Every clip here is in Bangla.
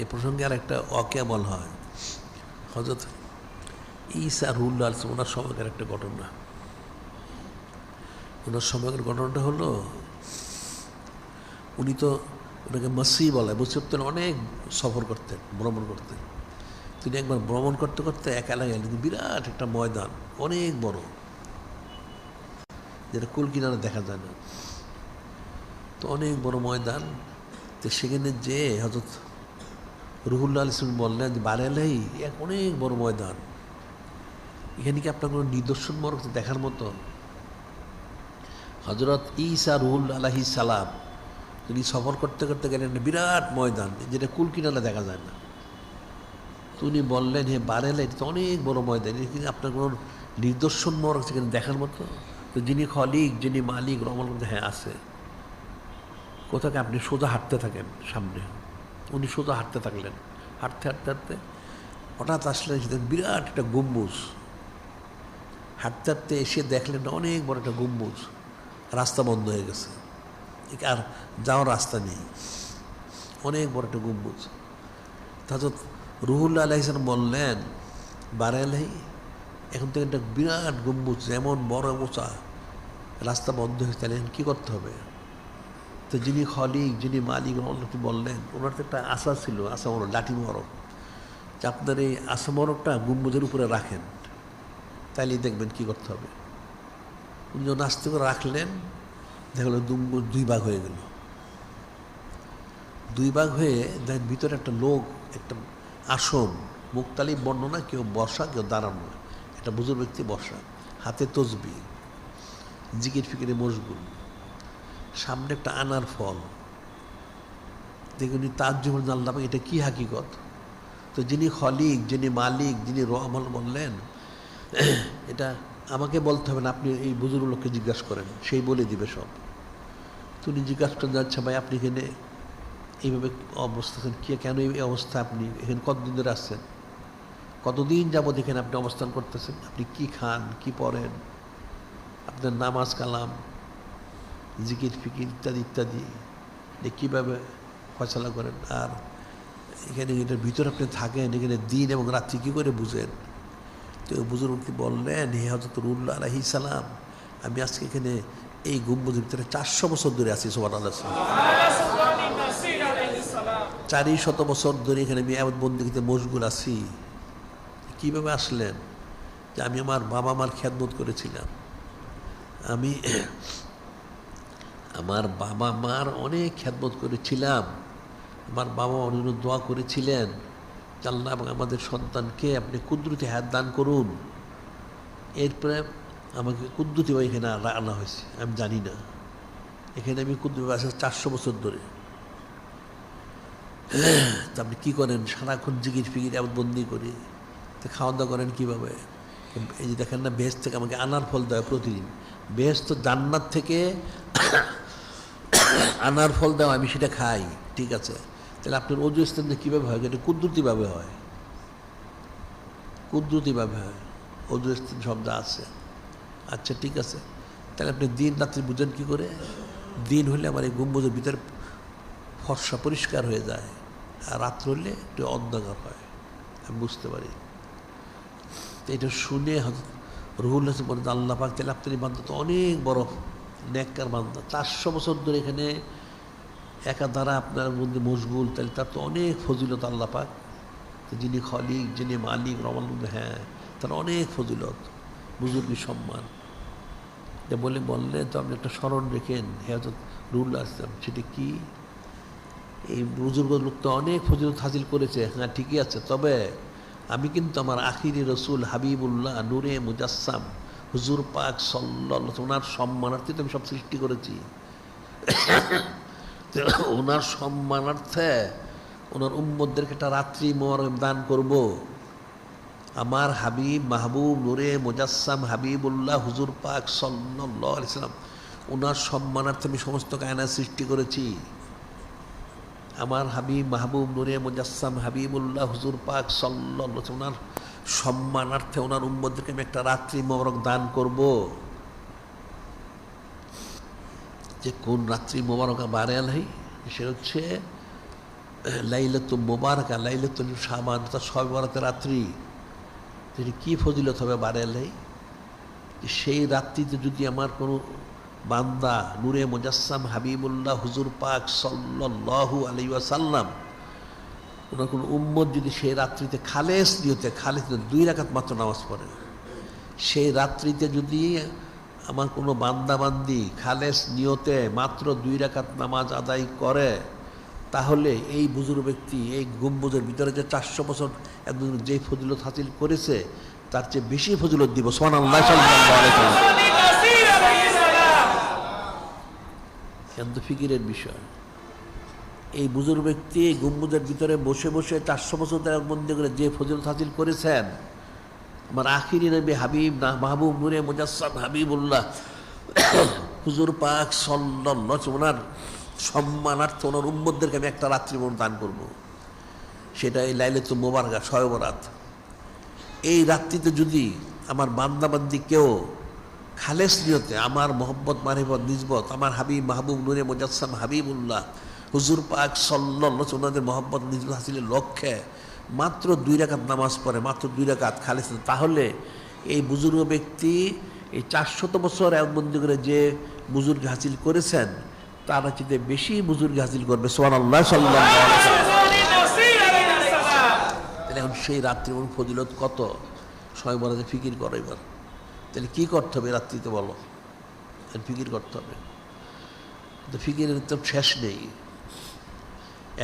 এ প্রসঙ্গে আর একটা ওয়াকিয়া বলা হয়। হযরত ঈসা রুহুল্লাহ ওনার সময়কার একটা ঘটনা। ওনার সময়কার ঘটনাটা হলো, উনি তো ওনাকে মাসি বলে, বুঝতে অনেক সফর করতেন, ভ্রমণ করতেন। তিনি একবার ভ্রমণ করতে করতে এক এলাকায় বিরাট একটা ময়দান, অনেক বড়, যেটা কুল কিনারে দেখা যায় না। তো অনেক বড় ময়দান। তো সেখানে যে হযরত রুহুল্লাহ ইসলাম বললেন যে বারেলাই এক অনেক বড় ময়দান, এখানে কি আপনার কোনো নিদর্শন মরক দেখার মতো? হযরত ঈসা রুহুল্লাহ আলাইহিস সালাম তিনি সফর করতে করতে গেলেন বিরাট ময়দান, যেটা কুল কিনারে দেখা যায় না। তো উনি বললেন, হে বারেলা, এটা তো অনেক বড় ময়দান, এখানে আপনার কোনো নিদর্শন মরক সেখানে দেখার মতো? তো যিনি খলিক, যিনি মালিক, রমল করতে, হ্যাঁ আছে। কোথাকে আপনি সোজা হাঁটতে থাকেন সামনে। উনি সোজা হাঁটতে থাকলেন, হাঁটতে হাঁটতে হাঁটতে হঠাৎ আসলেন সেদিন বিরাট একটা গম্বুজ। হাঁটতে হাঁটতে এসে দেখলেন অনেক বড় একটা গম্বুজ, রাস্তা বন্ধ হয়ে গেছে, আর যাওয়ার রাস্তা নেই, অনেক বড় একটা গম্বুজ। হযরত রুহুল্লাহ আলাইহিস সালাম বললেন, বারেলাই, এখন থেকে একটা বিরাট গম্বুজ যেমন বড় মোচা, রাস্তা বন্ধ হয়ে, তাহলে এখন কী করতে হবে? তো যিনি খলিক, যিনি মালিক বললেন, ওনার তো একটা আশা ছিল, আশা মরক, লাঠি মরক, যে আপনার এই আশা মরকটা গম্বুজের উপরে রাখেন, তাইলেই দেখবেন কী করতে হবে। উনি যখন আস্তে করে রাখলেন, দেখা গেল গম্বুজ দুই ভাগ হয়ে গেল। দুই ভাগ হয়ে দেখেন ভিতরে একটা লোক, একটা আসন, মুক্তালিব বর্ণনা, কেউ বসা, কেউ দাঁড়ানো, একটা বুজুর্গ ব্যক্তি বসা, হাতে তসবিহ, জিকির ফিকিরে মশগুল, সামনে একটা আনার ফল। দেখুন তাজ্জুব, আল্লাহ এটা কি হাকিকত? তো যিনি খলিক, যিনি মালিক, যিনি রহমান বললেন, এটা আমাকে বলতে হবে না, আপনি এই বুজুর্গ লোককে জিজ্ঞাসা করেন, সেই বলে দিবে সব। তো উনি জিজ্ঞাসা করেন, যাচ্ছে ভাই আপনি এখানে এইভাবে অবস্থা আছেন, কেন এই অবস্থা? আপনি এখানে কতদিন ধরে আসছেন? কতদিন যাবত এখানে আপনি অবস্থান করতেছেন? আপনি কি খান, কি পড়েন, আপনার নামাজ কালাম, জিকির ফিকির ইত্যাদি ইত্যাদি কীভাবে ফয়সালা করেন? আর এখানে এটার ভিতরে আপনি থাকেন, এখানে দিন এবং রাত্রি কী করে বুঝেন? তো বুজুর্গ বললেন, হে হযরত রুহুল্লাহ আলাইহিস সালাম, আমি আজকে এখানে এই গম্বুজের ভিতরে 400 বছর ধরে আছি। সুবহানাল্লাহ, 400 বছর ধরে এখানে আমি ইবাদত বন্দেগীতে মশগুল আছি। কীভাবে আসলেন? যে আমি আমার বাবা মার খেদমত করেছিলাম, আমি আমার বাবা মার অনেক খেদমত করেছিলাম। আমার বাবা অন্য দোয়া করেছিলেন, আল্লাহ এবং আমাদের সন্তানকে আপনি কুদরতি হায়াত দান করুন। এরপরে আমাকে কুদরতিভাবে এখানে আনা হয়েছে, আমি জানি না। এখানে আমি কুদরতি আসে 400 বছর ধরে। তা আপনি কী করেন? সারাক্ষণ জিকির ফিকির বন্দি করি। তো খাওয়া দাওয়া করেন কীভাবে? এই যে দেখেন না, বেহেশত থেকে আমাকে আনার ফল দেয় প্রতিদিন। বেহেশত জান্নাত থেকে আনার ফল দেওয়া, আমি সেটা খাই, ঠিক আছে। তাহলে আপনার অজু ইস্তেঞ্জা কীভাবে হয়? এটা কুদরতিভাবে হয়, কুদরতিভাবে হয়, অজু ইস্তেঞ্জা শব্দ আছে। আচ্ছা ঠিক আছে, তাহলে আপনি দিন রাত্রি বুঝেন কী করে? দিন হলে আমার এই গম্বুজের ভিতরে ফর্সা পরিষ্কার হয়ে যায়, আর রাত্র হলে একটু অন্ধকার হয়, আমি বুঝতে পারি। এটা শুনে রুহুল্লাহ বলেন, আল্লাহ পাক, তাহলে আপনার এই বান্দা তো অনেক বড় নেককার বান্দা, 400 বছর ধরে এখানে একা দ্বারা আপনার মধ্যে মশগুল, তাহলে তার তো অনেক ফজিলত আল্লাহ পাক। যিনি খলিক, যিনি মালিক, রহমান, হ্যাঁ তার অনেক ফজিলত, বুজুর্গি সম্মান। এটা বললেন, তো আপনি একটা স্মরণ রেখেন হযরত রুহুল্লাহ ইসলাম, সেটা কি? এই বুজুর্গ লোক তো অনেক ফজিলত হাসিল করেছে, হ্যাঁ ঠিকই আছে, তবে আমি কিন্তু আমার আখিরি রসুল হাবিবুল্লাহ নূরে মুজাসসাম হুজুর পাক সাল্লাল্লাহু, ওনার সম্মানার্থে তো আমি সব সৃষ্টি করেছি। ওনার সম্মানার্থে ওনার উম্মতদেরকে একটা রাত্রি মোবারক দান করব। আমার হাবিব মাহবুব নূরে মুজাসসাম হাবিবুল্লাহ হুজুর পাক সাল্লাল্লাহু আলাইহি সাল্লাম, ওনার সম্মানার্থে আমি সমস্ত কায়নাত সৃষ্টি করেছি। আমার হাবিব মাহবুব নূরে মুজাসসাম হাবিবুল্লাহ হুজুর পাক সাল্লাল্লাহু আলাইহি ওনার সম্মানার্থে ওনার উম্মতদেরকে আমি একটা রাত্রি মোবারক দান করব। যে কোন রাত্রি মোবারক বারে আলহি, সে হচ্ছে লাইলাতুল মুবারাকা, লাইলাতুল শাবান, অর্থাৎ শবে বরাতের রাত্রি, যেটি কী ফজিলত হবে বাড়ালেই, সেই রাত্রিতে যদি আমার কোনো বান্দা নূরে মুজাসসাম হাবিবুল্লাহ হুজুর পাক সাল্লাল্লাহু আলাইহি ওয়াসাল্লাম, ওনার কোনো উম্মত যদি সেই রাত্রিতে খালেস নিয়তে, খালেস 2 রাকাত মাত্র নামাজ পড়ে, সেই রাত্রিতে যদি আমার কোনো বান্দাবান্দি খালেস নিয়তে মাত্র 2 রাকাত নামাজ আদায় করে, তাহলে এই বুজুর্গ ব্যক্তি এই গম্বুজের ভিতরে যে 400 বছর একদম যেই ফজিলত হাসিল করেছে তার চেয়ে বেশি ফজিলত দিব। সুবহানাল্লাহ, সাল্লাল্লাহু আলাইহি ওয়াসাল্লাম। কিন্তু ফিকিরের বিষয়, এই বুজুর্গ ব্যক্তি এই গম্বুজের ভিতরে বসে বসে 400 বছর বন্দি করে যে ফজিলত হাসিল করেছেন, আমার আখিরি নবী হাবিব না মাহবুব নূরে মুজাসসাম হাবিবুল্লাহ হুজুর পাক সাল্লাল্লাহু, ওনার সম্মানার্থে ওনার উম্মতদেরকে আমি একটা রাত্রি মন দান করব, সেটা এই লাইলাতুল মুবারাকা, শবে বরাত। এই রাত্রিতে যদি আমার বান্দাবান্দি কেউ খালেস নিয়তে আমার মোহাম্মদ মারিফত নিসবত আমার হাবিব মাহবুব নূরে মুজাসসাম হাবিবুল্লাহ হুজুর পাক সাল্লাল্লাহু, ওনাদের মোহাম্মদ নিসবত হাসিলের লক্ষ্যে মাত্র 2 রাকাত নামাজ পড়ে, মাত্র 2 রাকাত খালেস, তাহলে এই বুজুর্গ ব্যক্তি এই 400 বছর একবন্দি করে যে বুজুর্গ হাসিল করেছেন তার চেয়ে বেশি বুজুর্গ হাসিল করবে। সুবহানাল্লাহ, সাল্লাল্লাহু আলাইহি ওয়াসাল্লাম। তাহলে এখন সেই রাত্রি এবং ফজিলত কত, শবে বরাতে ফিকির করো এবার। তাহলে কী করতে হবে রাত্রিতে বলো? ফিকির করতে হবে, তো ফিকিরের তো শেষ নেই।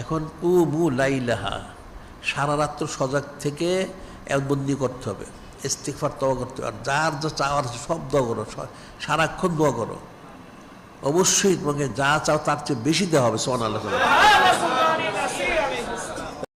এখন কুমু লাইলাহা, সারা রাত্র সজাগ থেকে একবন্দি করতে হবে, ইস্তিগফার তওবা করতে হবে, আর যার যা চাওয়ার সব দোয়া করো, সারাক্ষণ দোয়া করো, অবশ্যই তোমাকে যা চাও তার চেয়ে বেশি দেওয়া হবে। সুবহানাল্লাহ।